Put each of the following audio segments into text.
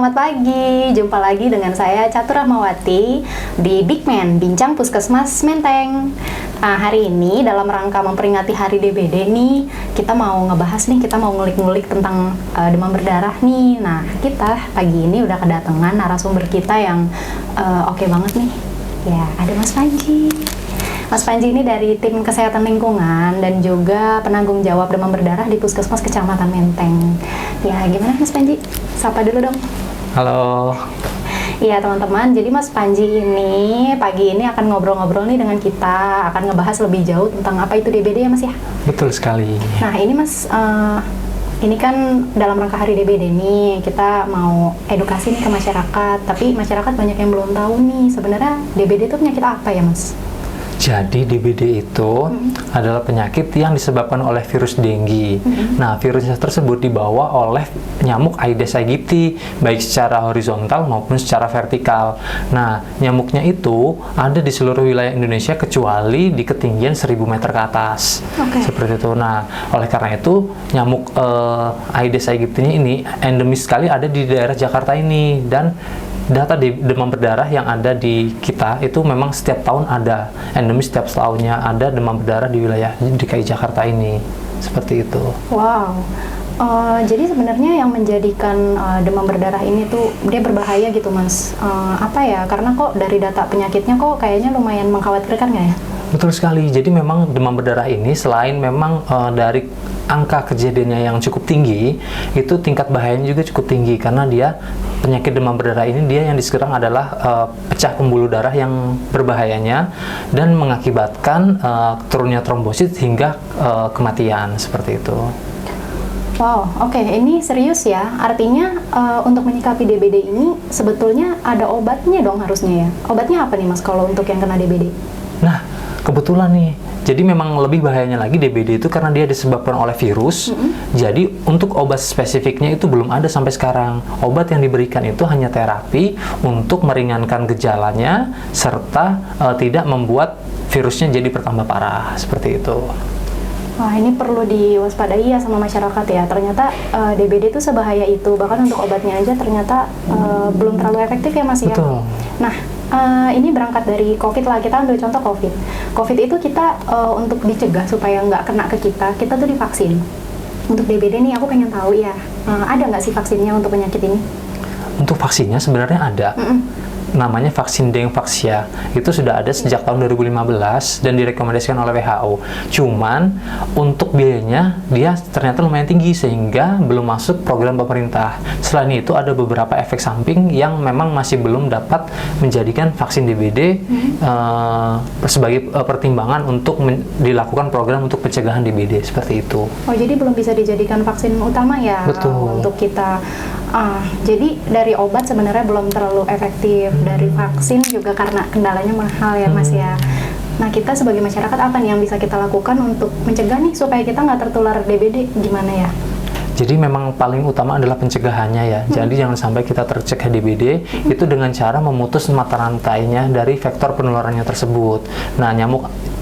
Selamat pagi, jumpa lagi dengan saya Catur Rahmawati di Big Man, Bincang Puskesmas Menteng. Nah, hari ini dalam rangka memperingati Hari DBD nih, kita mau ngulik-ngulik tentang demam berdarah nih. Nah, kita pagi ini udah kedatangan narasumber kita yang oke banget nih. Ya, ada Mas Panji. Mas Panji ini dari tim kesehatan lingkungan dan juga penanggung jawab demam berdarah di Puskesmas Kecamatan Menteng. Ya, gimana Mas Panji? Sapa dulu dong. Halo. Iya teman-teman, jadi Mas Panji ini pagi ini akan ngobrol-ngobrol nih dengan kita, akan ngebahas lebih jauh tentang apa itu DBD ya Mas ya? Betul sekali. Nah ini Mas, ini kan dalam rangka Hari DBD nih, kita mau edukasi nih ke masyarakat, tapi masyarakat banyak yang belum tahu nih sebenarnya DBD itu penyakit apa ya Mas? Jadi DBD itu adalah penyakit yang disebabkan oleh virus dengue. Nah, virusnya tersebut dibawa oleh nyamuk Aedes aegypti, baik secara horizontal maupun secara vertikal. Nah, nyamuknya itu ada di seluruh wilayah Indonesia kecuali di ketinggian 1000 meter ke atas. Seperti itu. Nah, oleh karena itu nyamuk Aedes aegypti ini endemis sekali ada di daerah Jakarta ini, dan data di demam berdarah yang ada di kita itu memang setiap tahun ada, endemis setiap tahunnya ada demam berdarah di wilayah DKI Jakarta ini, seperti itu. Wow, jadi sebenarnya yang menjadikan demam berdarah ini tuh dia berbahaya gitu Mas, apa ya, karena kok dari data penyakitnya kok kayaknya lumayan mengkhawatirkan nggak ya? Betul sekali, jadi memang demam berdarah ini selain memang dari angka kejadiannya yang cukup tinggi, itu tingkat bahayanya juga cukup tinggi, karena dia penyakit demam berdarah ini dia yang diserang adalah pecah pembuluh darah yang berbahayanya dan mengakibatkan turunnya trombosit hingga kematian, seperti itu. Wow, oke, ini serius ya. Artinya untuk menyikapi DBD ini sebetulnya ada obatnya dong harusnya ya. Obatnya apa nih Mas kalau untuk yang kena DBD? Nah, kebetulan nih, jadi memang lebih bahayanya lagi DBD itu karena dia disebabkan oleh virus. Jadi untuk obat spesifiknya itu belum ada sampai sekarang. Obat yang diberikan itu hanya terapi untuk meringankan gejalanya serta tidak membuat virusnya jadi bertambah parah, seperti itu. Wah, ini perlu diwaspadai ya sama masyarakat ya. Ternyata DBD itu sebahaya itu. Bahkan untuk obatnya aja ternyata belum terlalu efektif ya Mas ya. Betul. Nah, ini berangkat dari COVID lah, kita ambil contoh COVID. COVID itu kita untuk dicegah supaya nggak kena ke kita tuh divaksin. Untuk DBD nih aku pengen tahu ya, ada nggak sih vaksinnya untuk penyakit ini? Untuk vaksinnya sebenarnya ada. Namanya vaksin Dengvaxia. Itu sudah ada sejak tahun 2015 dan direkomendasikan oleh WHO. Cuman untuk biayanya dia ternyata lumayan tinggi sehingga belum masuk program pemerintah. Selain itu ada beberapa efek samping yang memang masih belum dapat menjadikan vaksin DBD sebagai pertimbangan untuk dilakukan program untuk pencegahan DBD, seperti itu. Oh, jadi belum bisa dijadikan vaksin utama ya? Betul. Untuk kita. Jadi dari obat sebenarnya belum terlalu efektif, dari vaksin juga karena kendalanya mahal ya Mas ya. Nah, kita sebagai masyarakat apa nih yang bisa kita lakukan untuk mencegah nih supaya kita nggak tertular DBD, gimana ya? Jadi memang paling utama adalah pencegahannya ya. Jadi jangan sampai kita tercegah DBD itu dengan cara memutus mata rantainya dari vektor penularannya tersebut. Nah,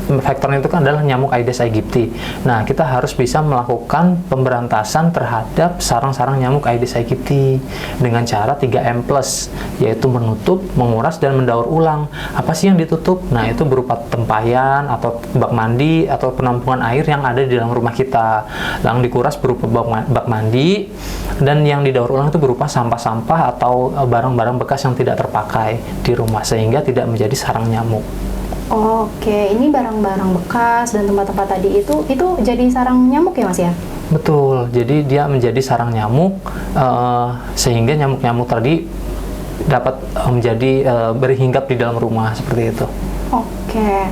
vektornya itu kan adalah nyamuk Aedes aegypti. Nah, kita harus bisa melakukan pemberantasan terhadap sarang-sarang nyamuk Aedes aegypti dengan cara 3M+, yaitu menutup, menguras, dan mendaur ulang. Apa sih yang ditutup? Nah, itu berupa tempayan atau bak mandi atau penampungan air yang ada di dalam rumah kita. Yang dikuras berupa bak mandi, dan yang didaur ulang itu berupa sampah-sampah atau barang-barang bekas yang tidak terpakai di rumah sehingga tidak menjadi sarang nyamuk. Oke, ini barang-barang bekas dan tempat-tempat tadi itu jadi sarang nyamuk ya Mas ya? Betul, jadi dia menjadi sarang nyamuk sehingga nyamuk-nyamuk tadi dapat menjadi berhinggap di dalam rumah, seperti itu. Oke,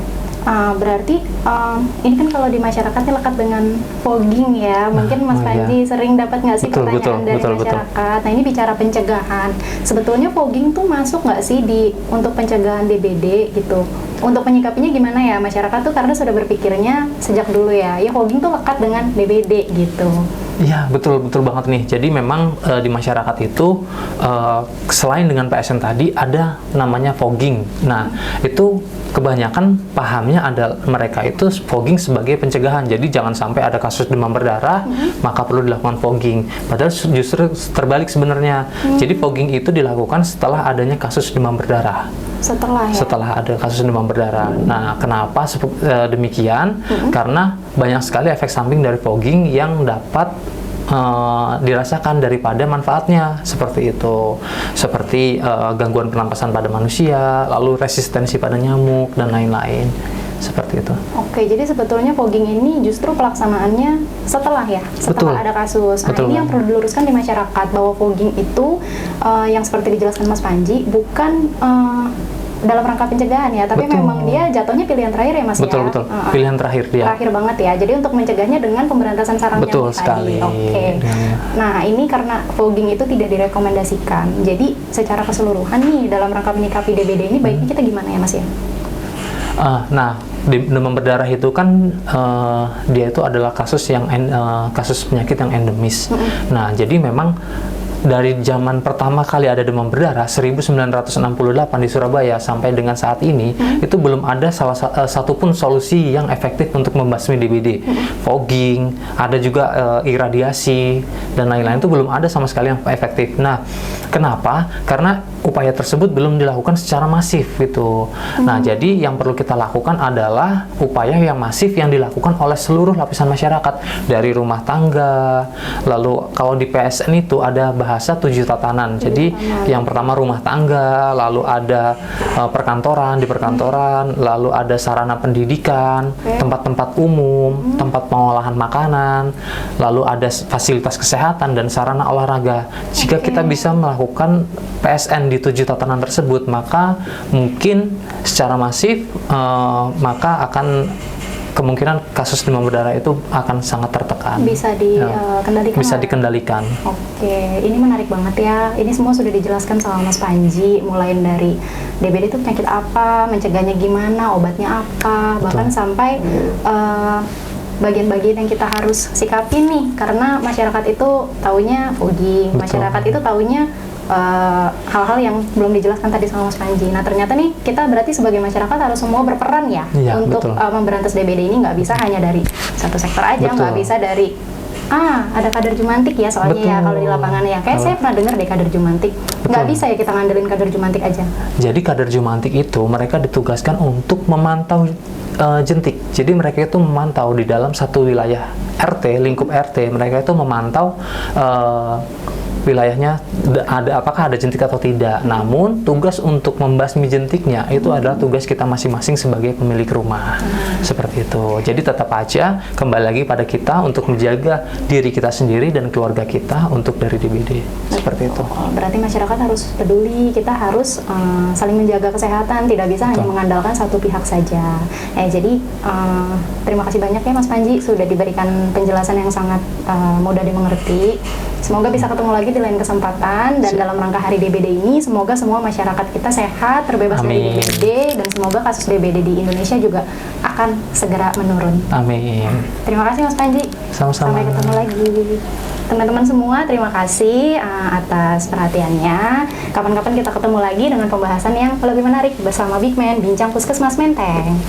berarti ini kan kalau di masyarakat ini lekat dengan fogging ya. Mungkin Mas Panji sering dapat nggak sih pertanyaan dari masyarakat? Nah, ini bicara pencegahan. Sebetulnya fogging tuh masuk nggak sih untuk pencegahan DBD gitu? Untuk menyikapinya gimana ya masyarakat tuh, karena sudah berpikirnya sejak dulu ya fogging tuh lekat dengan DBD gitu. Iya, betul banget nih. Jadi memang di masyarakat itu selain dengan PSN tadi ada namanya fogging. Nah, itu kebanyakan pahamnya ada mereka itu fogging sebagai pencegahan. Jadi jangan sampai ada kasus demam berdarah, maka perlu dilakukan fogging. Padahal justru terbalik sebenarnya. Jadi fogging itu dilakukan setelah adanya kasus demam berdarah. Setelah ada kasus demam berdarah. Nah, kenapa demikian? Karena banyak sekali efek samping dari fogging yang dapat dirasakan daripada manfaatnya, seperti itu, seperti gangguan pernapasan pada manusia, lalu resistensi pada nyamuk dan lain-lain, seperti itu. Oke, jadi sebetulnya fogging ini justru pelaksanaannya setelah ada kasus. Nah, ini yang perlu diluruskan di masyarakat, bahwa fogging itu yang seperti dijelaskan Mas Panji bukan dalam rangka pencegahan ya, tapi memang dia jatuhnya pilihan terakhir ya Mas betul. Pilihan terakhir dia. Terakhir banget ya. Jadi untuk mencegahnya dengan pemberantasan sarang nyamuk tadi. Oke. Nah, ini karena fogging itu tidak direkomendasikan. Jadi secara keseluruhan nih dalam rangka menyikapi DBD ini baiknya kita gimana ya Mas ya? Nah, demam berdarah itu kan dia itu adalah kasus penyakit yang endemis. Nah, jadi memang dari zaman pertama kali ada demam berdarah 1968 di Surabaya sampai dengan saat ini itu belum ada satupun solusi yang efektif untuk membasmi DBD. Fogging, ada juga iradiasi dan lain-lain itu belum ada sama sekali yang efektif. Nah, kenapa? Karena upaya tersebut belum dilakukan secara masif gitu. Nah, jadi yang perlu kita lakukan adalah upaya yang masif yang dilakukan oleh seluruh lapisan masyarakat, dari rumah tangga. Lalu kalau di PSN itu ada bahasa 7 tatanan. Jadi yang pertama rumah tangga, lalu ada di perkantoran, lalu ada sarana pendidikan, tempat-tempat umum, tempat pengolahan makanan, lalu ada fasilitas kesehatan dan sarana olahraga. Jika kita bisa melakukan PSN di 7 tatanan tersebut, maka mungkin secara masif maka akan kemungkinan kasus demam berdarah itu akan sangat tertekan. Bisa dikendalikan. Bisa dikendalikan. Oke, ini menarik banget ya. Ini semua sudah dijelaskan sama Mas Panji, mulai dari DBD itu penyakit apa, mencegahnya gimana, obatnya apa, bahkan sampai bagian-bagian yang kita harus sikapi nih, karena masyarakat itu taunya fogging, masyarakat itu taunya hal-hal yang belum dijelaskan tadi sama Mas Panji. Nah, ternyata nih kita berarti sebagai masyarakat harus semua berperan ya untuk memberantas DBD ini. Nggak bisa hanya dari satu sektor aja, nggak bisa dari ada kader Jumantik ya soalnya ya kalau di lapangan ya. Kayak saya pernah dengar deh kader Jumantik. Nggak bisa ya kita ngandelin kader Jumantik aja. Jadi kader Jumantik itu mereka ditugaskan untuk memantau jentik. Jadi mereka itu memantau di dalam satu wilayah RT, lingkup RT, mereka itu memantau wilayahnya apakah ada jentik atau tidak. Namun tugas untuk membasmi jentiknya itu adalah tugas kita masing-masing sebagai pemilik rumah. Seperti itu. Jadi tetap aja kembali lagi pada kita untuk menjaga diri kita sendiri dan keluarga kita untuk dari DBD. Seperti itu. Berarti masyarakat harus peduli, kita harus saling menjaga kesehatan, tidak bisa hanya mengandalkan satu pihak saja. Jadi terima kasih banyak ya Mas Panji sudah diberikan penjelasan yang sangat mudah dimengerti. Semoga bisa ketemu lagi di lain kesempatan, dan dalam rangka Hari DBD ini semoga semua masyarakat kita sehat, terbebas dari DBD, dan semoga kasus DBD di Indonesia juga akan segera menurun. Amin. Terima kasih Mas Panji. Sama-sama. Sampai ketemu lagi. Teman-teman semua, terima kasih atas perhatiannya. Kapan-kapan kita ketemu lagi dengan pembahasan yang lebih menarik bersama Big Man Bincang Puskesmas Menteng.